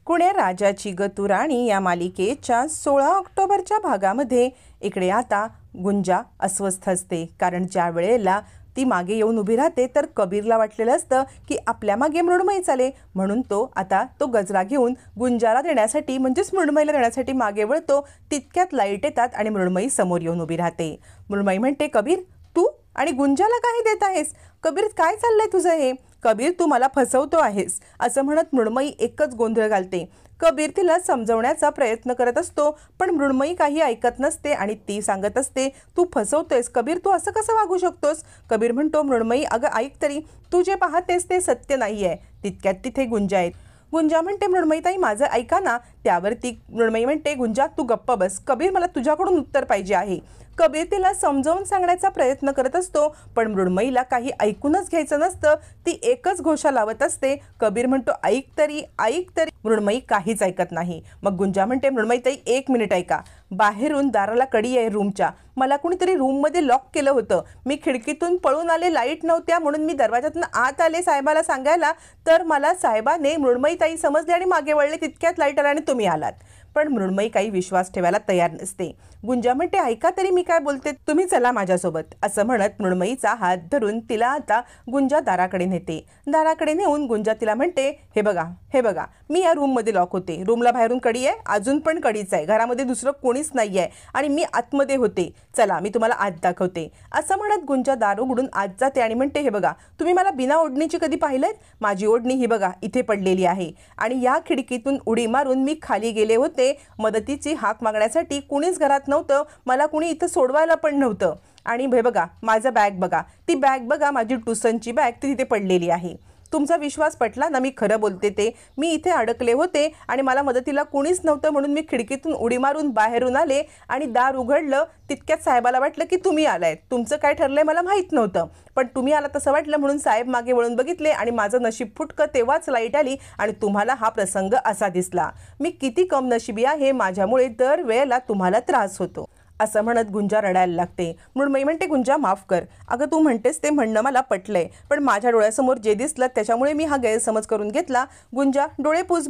कुण्या राजाची गतू राणी या मालिकेच्या 16 ऑक्टोबरच्या भागामध्ये इकडे आता गुंजा अस्वस्थ असते, कारण ज्या वेळेला ती मागे येऊन उभी राहते तर कबीरला वाटलेलं असतं की आपल्या मागे मृण्मयी चाले, म्हणून तो गजरा घेऊन गुंजाला देण्यासाठी म्हणजेच मृण्मयीला देण्यासाठी मागे वळतो. तितक्यात लाईट येतात आणि मृण्मयी समोर येऊन उभी राहते. मृण्मयी म्हणते, कबीर तू आणि गुंजाला काही देत आहेस? कबीर काय चाललंय तुझं हे? कबीर तू मला फसवतो आहेस असं म्हणत मृण्मयी एकच गोंधळ घालते. कबीर तिला समजवण्याचा प्रयत्न करत असतो, पण मृण्मयी काही ऐकत नसते आणि ती सांगत असते, तू फसवतोयस कबीर, तू असं कसं वागू शकतोस? कबीर म्हणतो, मृण्मयी अगं ऐक तरी, तू जे पाहतेस ते सत्य नाहीये. तितक्यात तिथे गुंजा आहेत. गुंजा म्हणते, मृण्मयीताई माझं ऐका ना. त्यावरती मृण्मयी म्हणते, गुंजा तू गप्प बस, कबीर मला तुझ्याकडून उत्तर पाहिजे आहे. कबीर तिला समजावून सांगण्याचा प्रयत्न करत असतो, पण मृण्मयीला काही ऐकूनच घ्यायचं नसतं. ती एकच घोषा लावत असते. कबीर म्हणतो, ऐक तरी ऐक तरी. मृण्मयी काहीच ऐकत नाही. मग गुंजा म्हणते, मृण्मयीताई 1 मिनिट ऐका. बाहेरून दाराला कडी आहे रूमच्या. मला कुणीतरी रूममध्ये लॉक केलं होतं. मी खिडकीतून पळून आले, लाईट नव्हत्या म्हणून मी दरवाजातून आत आले साहेबाला सांगायला, तर मला साहेबाने मृण्मयीताई समजले आणि मागे वळले. तितक्यात लाईट आला आणि तुम्ही आलात. पण मृण्मयी काही विश्वास ठेवायला तयार नसते. गुंजा म्हणते, ऐका तरी मी काय बोलते, तुम्ही चला माझ्यासोबत. असं म्हणत मृण्मयीचा हात धरून तिला आता गुंजा दाराकडे नेते. दाराकडे नेऊन गुंजा तिला म्हणते, हे बघा मी या रूममध्ये लॉक होते. रूमला बाहेरून कडी आहे, अजून पण कडीच आहे. घरामध्ये दुसरं कोणीच नाही आहे आणि मी आतमध्ये होते. चला मी तुम्हाला आत दाखवते. असं म्हणत गुंजा दार उघडून आत जाते आणि म्हणते, हे बघा तुम्ही मला बिना ओढणीची कधी पाहिलेत? माझी ओढणी ही बघा इथे पडलेली आहे आणि या खिडकीतून उडी मारून मी खाली गेले होते. मदतीची हाक मागण्यासाठी कुणीच घरात नव्हतं. मला कुणी इथं सोडवायला पण नव्हतं. आणि हे बघा माझं बॅग बघा, ती बॅग बघा, माझी ट्युशनची बॅग ती तिथे पडलेली आहे. तुमचा विश्वास पटला ना मी खरं बोलते ते? मी इथे अडकले होते आणि मला मदतीला कुणीच नव्हतं म्हणून मी खिडकीतून उडी मारून बाहेरून आले आणि दार उघडलं. तितक्यात साहेबाला वाटलं की तुम्ही आलाय. तुमचं काय ठरलंय मला माहीत नव्हतं, पण तुम्ही आला तसं वाटलं म्हणून साहेब मागे वळून बघितले आणि माझं नशीब फुटकं. तेव्हाच लाईट आली आणि तुम्हाला हा प्रसंग असा दिसला. मी किती कम नशिबी आहे, माझ्यामुळे दरवेळेला तुम्हाला त्रास होतो. असं म्हणत गुंजा रडायला लागते. मृण्मयी म्हणते, गुंजा माफ कर. अगं तू म्हणतेस ते म्हणणं मला पटलंय, पण माझ्या डोळ्यासमोर जे दिसलं त्याच्यामुळे मी हा गैरसमज करून घेतला. गुंजा डोळे पुस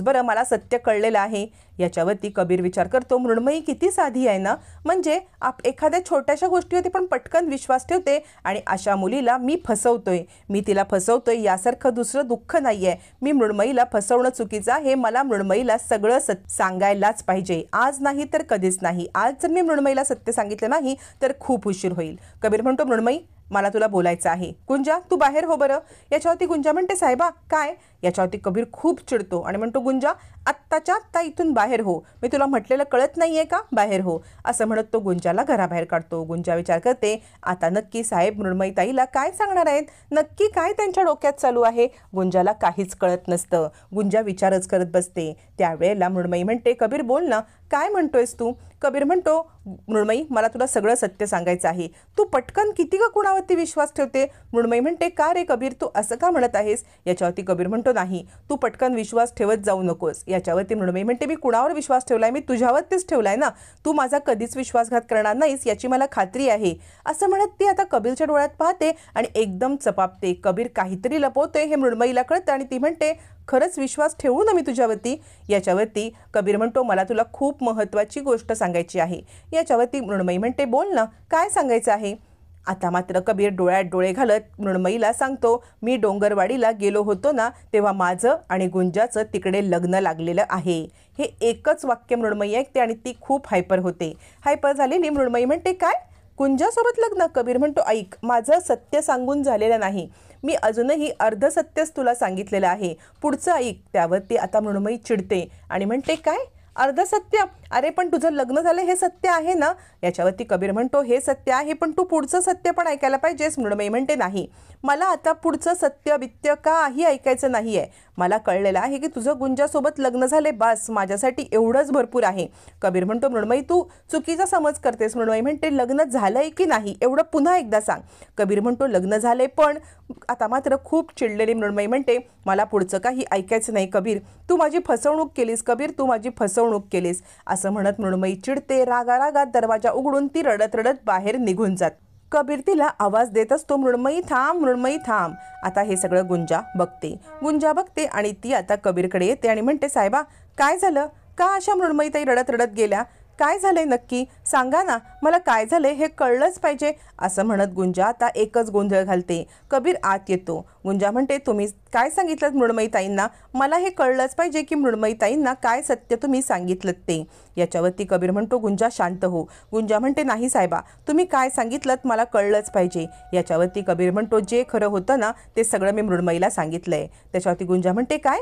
बरं, मला सत्य कळलेलं आहे. याच्यावरती कबीर विचार करतो, मृण्मयी किती साधी आहे ना, म्हणजे एखाद्या छोट्याशा गोष्टीवरती पण पटकन विश्वास ठेवते आणि अशा मुलीला मी तिला फसवतोय यासारखं दुसरं दुःख नाहीये. मी मृण्मयीला फसवणं चुकीचं आहे. मला मृण्मयीला सगळं सांगायलाच पाहिजे. आज नाही तर कधीच नाही. आज जर मी मृण्मयीला सत्य सांगितलं नाही तर खूप उशीर होईल. कबीर म्हणतो, मृण्मयी मला तुला बोलायचं आहे. गुंजा तू बाहेर हो बरं. याच्यावरती गुंजा म्हणते, साहेबा काय? याच्यावरती कबीर खूप चिडतो आणि म्हणतो, गुंजा आत्ताच्या आत्ता इथून बाहेर हो. मी तुला म्हटलेलं कळत नाहीये का? बाहेर हो. असं म्हणत तो गुंजाला घराबाहेर काढतो. गुंजा विचार करते, आता नक्की साहेब मृण्मयीताईला काय सांगणार आहेत? नक्की काय त्यांच्या डोक्यात चालू आहे? गुंजाला काहीच कळत नसतं. गुंजा विचारच करत बसते. त्यावेळेला मृण्मयी म्हणते, कबीर बोल ना, काय म्हणतोयस तू? कबीर म्हणतो, मृण्मयी मला तुला सगळं सत्य सांगायचं आहे. तू पटकन किती का कुणावरती विश्वास ठेवते? मृण्मयी म्हणते, का रे कबीर तू असं का म्हणत आहेस? याच्यावरती कबीर म्हणतो, नाही तू पटकन विश्वास ठेवत जाऊ नकोस. याच्यावरती मृण्मयी म्हणते, मी कुणावर विश्वास ठेवलाय? मी तुझ्यावरतीच ठेवलाय ना. तू माझा कधीच विश्वासघात करणार नाहीस याची मला खात्री आहे. असं म्हणत ती आता कबीरच्या डोळ्यात पाहते आणि एकदम चपापते. कबीर काहीतरी लपवतोय हे मृण्मयीला कळतं आणि ती म्हणते, खरंच विश्वास ठेवू ना मी तुझ्यावरती? याच्यावरती कबीर म्हणतो, मला तुला खूप महत्त्वाची गोष्ट सांगायची आहे. याच्यावरती मृण्मयी म्हणते, बोल ना, काय सांगायचं आहे? आता मात्र कबीर डोळ्यात डोळे घालत मृण्मयीला सांगतो, मी डोंगरवाडीला गेलो होतो ना, तेव्हा माझं आणि गुंजाचं तिकडे लग्न लागलेलं आहे. हे एकच वाक्य मृण्मयी ऐकते आणि ती खूप हायपर होते. हायपर झालेली मृण्मयी म्हणते, काय गुंजासोबत लग्न? कबीर म्हणतो, ऐक, माझं सत्य सांगून झालेलं नाही. मी अजूनही अर्ध सत्यच तुला सांगितलेलं आहे. पुढचं ऐक. त्यावरती आता मृण्मयी चिडते आणि म्हणते, काय अर्ध सत्य? अरे पण तुझं लग्न झालं हे सत्य आहे ना? याच्यावरती कबीर म्हणतो, हे सत्य आहे, पण तू पुढचं सत्य पण ऐकायला पाहिजेस. मृण्मयी म्हणते, नाही मला आता पुढचं सत्य बित्य काही ऐकायचं नाही आहे. मला कळलेलं आहे की तुझं गुंजासोबत लग्न झाले, बस माझ्यासाठी एवढंच भरपूर आहे. कबीर म्हणतो, मृण्मयी तू चुकीचा समज करतेस. मृण्मयी म्हणते, लग्न झालंय की नाही एवढं पुन्हा एकदा सांग. कबीर म्हणतो, लग्न झालंय पण. आता मात्र खूप चिडलेली मृण्मयी म्हणते, मला पुढचं काही ऐकायचं नाही. कबीर तू माझी फसवणूक केलीस. कबीर तू माझी फसवणूक केलीस. असं म्हणत मृण्मयी चिडते. रागारागात दरवाजा उघडून ती रडत रडत बाहेर निघून जात. कबीर तिला आवाज देत असतो, मृण्मयी थांब, मृण्मयी थांब. आता हे सगळं गुंजा बघते आणि ती आता कबीरकडे येते आणि म्हणते, साहेबा काय झालं, का अशा मृण्मयीताई रडत रडत गेल्या, काय झालंय नक्की सांगा ना, मला काय झालंय हे कळलंच पाहिजे. असं म्हणत गुंजा आता एकच गोंधळ घालते. कबीर आत येतो. गुंजा म्हणते, तुम्ही काय सांगितलं मृण्मयीताईंना, मला हे कळलंच पाहिजे की मृण्मयीताईंना काय सत्य तुम्ही सांगितलं ते. याच्यावरती कबीर म्हणतो, गुंजा शांत हो. गुंजा म्हणते, नाही साहेबा, तुम्ही काय सांगितलं मला कळलंच पाहिजे. याच्यावरती कबीर म्हणतो, जे खरं होतं ना ते सगळं मी मृण्मयीला सांगितलंय. त्याच्यावरती गुंजा म्हणते, काय.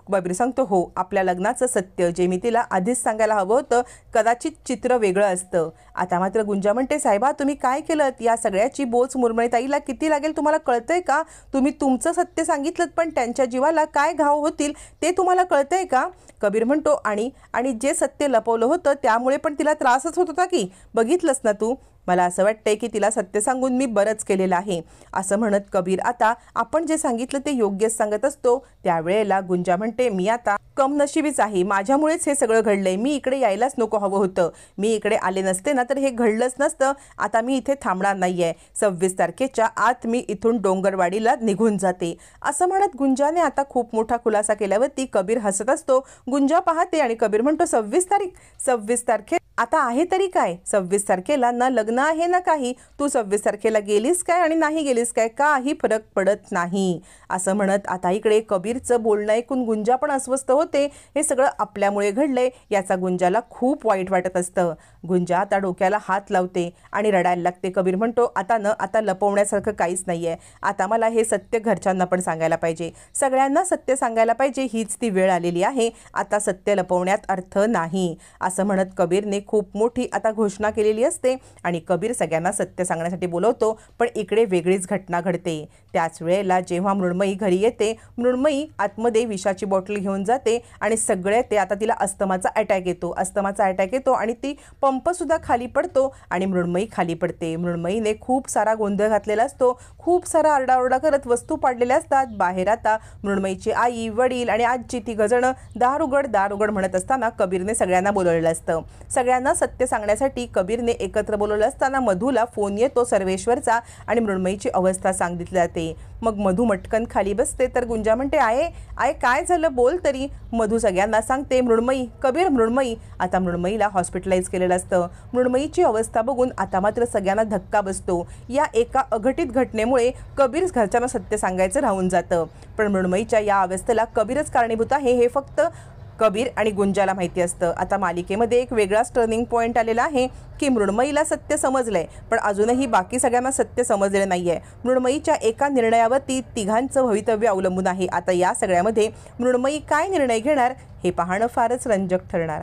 कबीर सांगतो, हो, आपल्या लग्नाचं सत्य जे मी तिला आधीच सांगायला हवं होतं, कदाचित चित्र वेगळं असतं. आता मात्र गुंजा म्हणते, साहेबा तुम्ही काय केलं, या सगळ्याची बोच मृण्मयीताईला किती लागेल तुम्हाला कळतंय का. तुम्ही तुमचं सत्य सांगितलं पण त्यांच्या जीवाला काय घाव होतील ते तुम्हाला कळतंय का. कबीर म्हणतो, आणि जे सत्य लपवलं होतं त्यामुळे पण तिला त्रासच होत होता की, बघितलंस ना तू. मला असं वाटतंय की तिला सत्य सांगून मी बरंच केलेलं आहे. असं म्हणत कबीर आता आपण जे सांगितलं ते योग्यच सांगत असतो. त्यावेळेला गुंजा म्हणते, मी आता कमनशिबीच आहे, माझ्यामुळेच हे सगळं घडलंय, मी इकडे यायलाच नको हवं होतं, मी इकडे आले नसते ना तर हे घडलंच नसतं. आता मी इथे थांबणार नाहीये, 26 तारखेच्या आत मी इथून डोंगरवाडीला निघून जाते. असं म्हणत गुंजाने आता खूप मोठा खुलासा केल्यावरती कबीर हसत असतो. गुंजा पाहते आणि कबीर म्हणतो, 26 तारखे आता आहे तरी काय, 26 तारखेला ना लग्न आहे ना काही, तू 26 तारखेला गेलीस काय आणि नाही गेलीस काय, काही फरक पडत नाही. असं म्हणत आता इकडे कबीरचं बोलणं ऐकून गुंजा पण अस्वस्थ होते. हे सगळं आपल्यामुळे घडलंय याचा गुंजाला खूप वाईट वाटत असतं. गुंजा आता डोक्याला हात लावते आणि रडायला लागते. कबीर म्हणतो, आता लपवण्यासारखं काहीच नाहीये, आता मला हे सत्य घरच्यांना पण सांगायला पाहिजे, सगळ्यांना सत्य सांगायला पाहिजे, हीच ती वेळ आलेली आहे, आता सत्य लपवण्यात अर्थ नाही. असं म्हणत कबीरने खूप मोठी आता घोषणा केलेली असते आणि कबीर सगळ्यांना सत्य सांगण्यासाठी बोलवतो. पण इकडे वेगळीच घटना घडते. त्याच वेळेला जेव्हा मृण्मयी घरी येते, मृण्मयी आतमध्ये विषाची बॉटल घेऊन जाते आणि सगळे ते आता तिला अस्थमाचा अटॅक येतो आणि ती पंप सुद्धा खाली पडतो आणि मृण्मयी खाली पडते. मृण्मयीने खूप सारा गोंधळ घातलेला असतो, खूप सारा आरडाओरडा करत वस्तू पाडलेल्या असतात. बाहेर आता मृण्मयीची आई, वडील आणि आजी तिघजण दार उघड म्हणत असताना कबीरने सगळ्यांना बोलवलेलं असतं. सगळ्यांना सत्य सांगण्यासाठी कबीरने एकत्र बोलवलं असताना मधूला फोन येतो सर्वेश्वरचा आणि मृण्मयीची अवस्था सांगितली जाते. मग मधू मटकन खाली बसते तर गुंजा म्हणते, आय काय झालं बोल तरी. मधू सगळ्यांना सांगते, मृण्मयी, कबीर मृण्मयी. आता मृण्मयीला हॉस्पिटलाइज केलेलं असतं. मृण्मयीची अवस्था बघून आता मात्र सगळ्यांना धक्का बसतो. या एका अघटित घटनेमुळे कबीर घरच्यांना सत्य सांगायचं राहून जातं. पण मृण्मयीच्या या अवस्थेला कबीरच कारणीभूत आहे हे फक्त कबीर आणि गुंजाला माहिती असतं. आता मालिकेमध्ये एक वेगळाच टर्निंग पॉईंट आलेला आहे की मृण्मयीला सत्य समजलंय पण अजूनही बाकी सगळ्यांना सत्य समजलेलं नाहीये. मृण्मयीच्या एका निर्णयावरती तिघांचं भवितव्य अवलंबून आहे. आता या सगळ्यामध्ये मृण्मयी काय निर्णय घेणार हे पाहणं फारच रंजक ठरणार.